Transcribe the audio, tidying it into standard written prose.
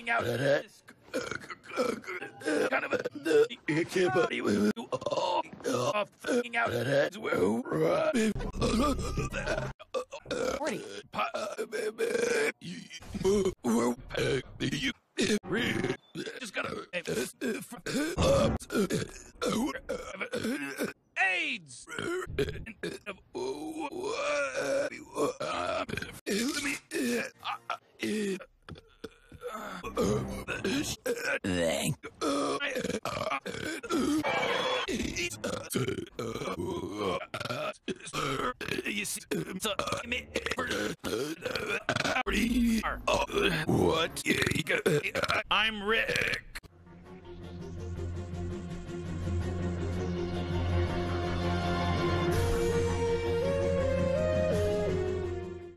fucking out this kind of a fucking out just gotta AIDS. You see, what? I'm Rick.